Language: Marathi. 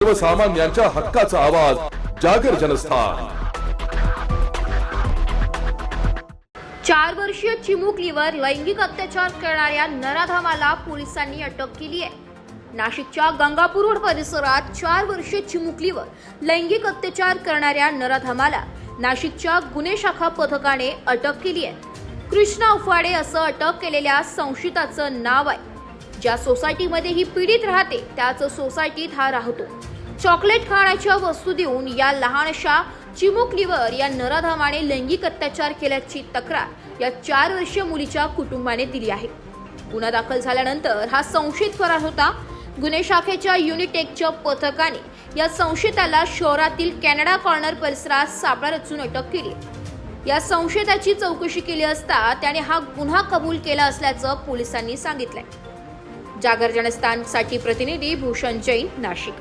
सर्वसामान्यांच्या हक्काचा आवाज जागर जनस्थान। 4 वर्षीय चिमुकलीवर लैंगिक अत्याचार करणाऱ्या नराधमाला पोलिसांनी अटक केली आहे। नाशिकच्या गंगापूर रोड परिसरात 4 वर्षीय चिमुकलीवर लैंगिक अत्याचार करणाऱ्या नराधमाला नाशिकच्या गुन्हे शाखा पथकाने अटक केली आहे। कृष्णा उफाडे असं अटक केलेल्या संशयिताचं नाव आहे। ज्या सोसायटीमध्ये ही पीडित राहते त्याच सोसायटीत हा राहतो। चॉकलेट खाण्याच्या वस्तू देऊन या लहानशा चिमुकलीवर या नराधमाने लैंगिक अत्याचार केल्याची तक्रार या 4 वर्षीय मुलीच्या कुटुंबाने दिली आहे। गुन्हा दाखल झाल्यानंतर हा संशयित फरार होता। गुन्हे शाखेच्या युनिटेकच्या पथकाने या संशयिताला शहरातील कॅनडा कॉर्नर परिसरात सापळा रचून अटक केली। या संशयिताची चौकशी केली असता त्याने हा गुन्हा कबूल केला असल्याचं पोलिसांनी सांगितलंय। जागर जनस्थानसाठी प्रतिनिधी भूषण जैन, नाशिक।